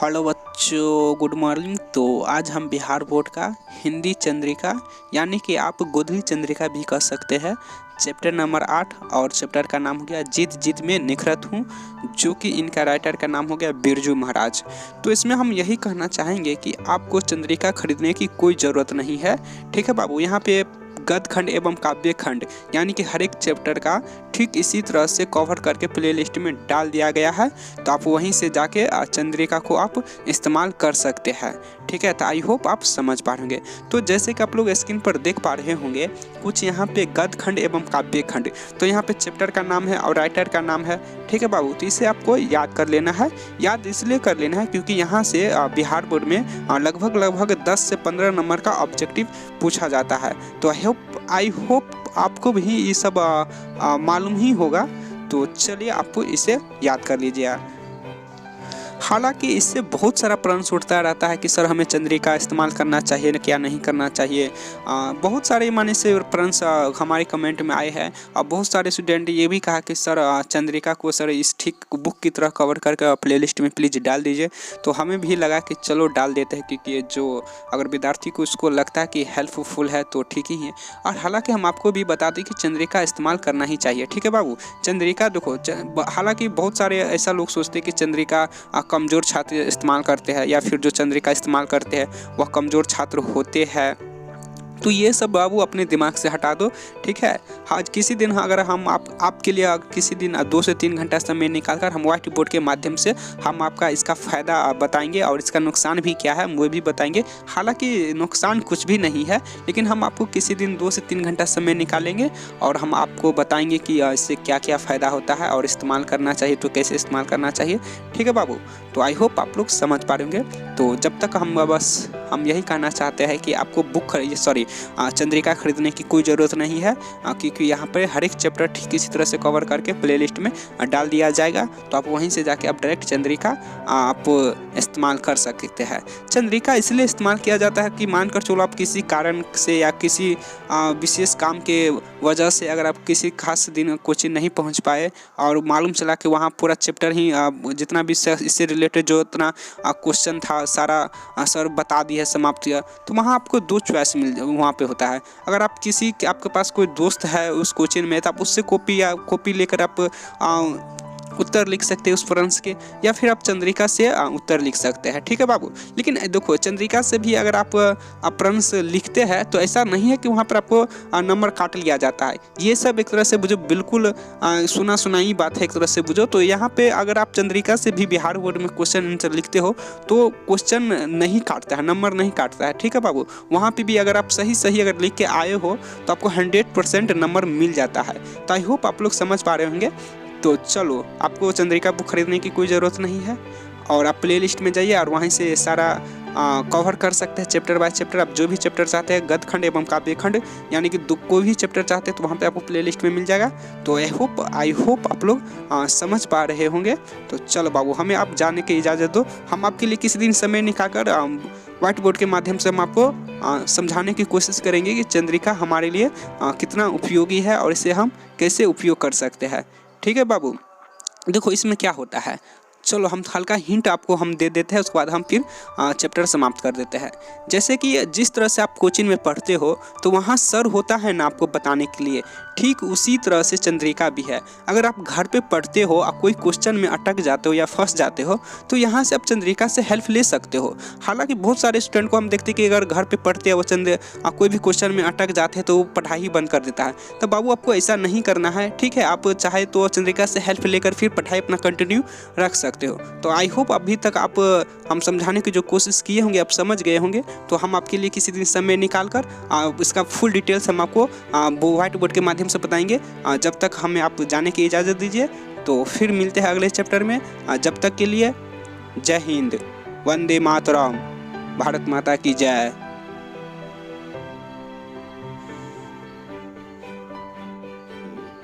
Hello बच्चों, good morning. तो आज हम बिहार बोर्ड का हिंदी चंद्रिका यानी कि आप गोधली चंद्रिका भी कह सकते हैं, चैप्टर नंबर 8 और चैप्टर का नाम हो गया जीत जीत में निखरत हूँ, जो कि इनका राइटर का नाम हो गया बिरजू महाराज। तो इसमें हम यही कहना चाहेंगे कि आपको चंद्रिका खरीदने की कोई ज़रूरत नहीं है। ठीक है बाबू, यहाँ पे गद्य खंड एवं काव्य खंड यानी कि हर एक चैप्टर का ठीक इसी तरह से कवर करके प्लेलिस्ट में डाल दिया गया है। तो आप वहीं से जाके चंद्रिका को आप इस्तेमाल कर सकते हैं। ठीक है, तो आई होप आप समझ पा रहे होंगे। तो जैसे कि आप लोग स्क्रीन पर देख पा रहे होंगे, कुछ यहाँ पे गद्य खंड एवं काव्य खंड, तो यहाँ पे चैप्टर का नाम है और राइटर का नाम है। ठीक है बाबू, तो इसे आपको याद कर लेना है। याद इसलिए कर लेना है क्योंकि यहाँ से बिहार बोर्ड में लगभग 10 से 15 नंबर का ऑब्जेक्टिव पूछा जाता है। तो आई होप आपको भी ये सब मालूम ही होगा। तो चलिए आपको इसे याद कर लीजिए। हालांकि इससे बहुत सारा प्रश्न उठता रहता है कि सर हमें चंद्रिका इस्तेमाल करना चाहिए क्या नहीं करना चाहिए। बहुत सारे माने से प्रश्न हमारे कमेंट में आए हैं और बहुत सारे स्टूडेंट ये भी कहा कि सर चंद्रिका को सर इस ठीक बुक की तरह कवर करके प्लेलिस्ट में प्लीज़ डाल दीजिए। तो हमें भी लगा कि चलो डाल देते हैं, क्योंकि जो अगर विद्यार्थी को उसको लगता है कि हेल्पफुल है तो ठीक ही है। और हालाँकि हम आपको भी बता दें कि चंद्रिका इस्तेमाल करना ही चाहिए। ठीक है बाबू, चंद्रिका देखो, हालाँकि बहुत सारे ऐसा लोग सोचते हैं कि चंद्रिका कमज़ोर छात्र इस्तेमाल करते हैं या फिर जो चंद्रिका इस्तेमाल करते हैं वह कमज़ोर छात्र होते हैं। तो ये सब बाबू अपने दिमाग से हटा दो। ठीक है, आज किसी दिन अगर हम आपके लिए किसी दिन 2 से 3 घंटा समय निकालकर हम व्हाइट बोर्ड के माध्यम से हम आपका इसका फ़ायदा बताएंगे और इसका नुकसान भी क्या है वो भी बताएंगे। हालांकि नुकसान कुछ भी नहीं है, लेकिन हम आपको किसी दिन 2 से 3 घंटा समय निकालेंगे और हम आपको बताएंगे कि इससे क्या क्या फ़ायदा होता है और इस्तेमाल करना चाहिए तो कैसे इस्तेमाल करना चाहिए। ठीक है बाबू, तो आई होप आप लोग समझ पा रहे होंगे। तो जब तक हम यही कहना चाहते हैं कि आपको चंद्रिका खरीदने की कोई ज़रूरत नहीं है, क्योंकि यहाँ पर हर एक चैप्टर ठीक इसी तरह से कवर करके प्लेलिस्ट में डाल दिया जाएगा। तो आप वहीं से जाके आप डायरेक्ट चंद्रिका आप इस्तेमाल कर सकते हैं। चंद्रिका इसलिए इस्तेमाल किया जाता है कि मानकर चलो आप किसी कारण से या किसी विशेष काम के वजह से अगर आप किसी खास दिन कोचिंग नहीं पहुँच पाए और मालूम चला कि वहाँ पूरा चैप्टर ही जितना भी इससे रिलेटेड जो इतना क्वेश्चन था सारा सर बता दिया, समाप्त किया, तो वहाँ आपको 2 चॉइस वहाँ पे होता है। अगर आप आपके पास कोई दोस्त है उस कोचिंग में, तो आप उससे कॉपी लेकर आप उत्तर लिख सकते हैं उस प्रश्न के, या फिर आप चंद्रिका से उत्तर लिख सकते हैं। ठीक है बाबू, लेकिन देखो चंद्रिका से भी अगर आप प्रश्न लिखते हैं तो ऐसा नहीं है कि वहाँ पर आपको नंबर काट लिया जाता है। ये सब एक तरह से बुझो बिल्कुल सुनाई बात है, एक तरह से बुझो। तो यहाँ पे अगर आप चंद्रिका से भी बिहार बोर्ड में क्वेश्चन आंसर लिखते हो तो क्वेश्चन नहीं काटता है, नंबर नहीं काटता है। ठीक है बाबू, वहाँ पर भी अगर आप सही अगर लिख के आए हो तो आपको 100% नंबर मिल जाता है। तो आई होप आप लोग समझ पा रहे होंगे। तो चलो, आपको चंद्रिका बुक खरीदने की कोई ज़रूरत नहीं है और आप प्लेलिस्ट में जाइए और वहीं से सारा कवर कर सकते हैं चैप्टर बाय चैप्टर। आप जो भी चैप्टर चाहते हैं गद्य खंड एवं काव्य खंड यानी कि कोई भी चैप्टर चाहते हैं तो वहाँ पे आपको प्लेलिस्ट में मिल जाएगा। तो आई होप आप लोग समझ पा रहे होंगे। तो चलो बाबू, हमें आप जाने की इजाज़त दो। हम आपके लिए किसी दिन समय निकालकर व्हाइट बोर्ड के माध्यम से हम आपको समझाने की कोशिश करेंगे कि चंद्रिका हमारे लिए कितना उपयोगी है और इसे हम कैसे उपयोग कर सकते हैं। ठीक है बाबू, देखो इसमें क्या होता है, चलो हम हल्का हिंट आपको हम दे देते हैं, उसके बाद हम फिर चैप्टर समाप्त कर देते हैं। जैसे कि जिस तरह से आप कोचिंग में पढ़ते हो तो वहाँ सर होता है ना आपको बताने के लिए, ठीक उसी तरह से चंद्रिका भी है। अगर आप घर पे पढ़ते हो और कोई क्वेश्चन में अटक जाते हो या फंस जाते हो तो यहाँ से आप चंद्रिका से हेल्प ले सकते हो। हालांकि बहुत सारे स्टूडेंट को हम देखते हैं कि अगर घर पे पढ़ते हैं वो कोई भी क्वेश्चन में अटक जाते हैं तो वो पढ़ाई ही बंद कर देता है। तो बाबू आपको ऐसा नहीं करना है। ठीक है, आप चाहे तो चंद्रिका से हेल्प लेकर फिर पढ़ाई अपना कंटिन्यू रख सकते हो। तो आई होप अभी तक हम समझाने की जो कोशिश किए होंगे आप समझ गए होंगे। तो हम आपके लिए किसी दिन समय निकाल कर इसका फुल डिटेल्स हम आपको व्हाइट बोर्ड के माध्यम से बताएंगे। जब तक हमें आप जाने की इजाज़त दीजिए, तो फिर मिलते हैं अगले चैप्टर में। जब तक के लिए जय हिंद, वंदे मातरम, भारत माता की जय।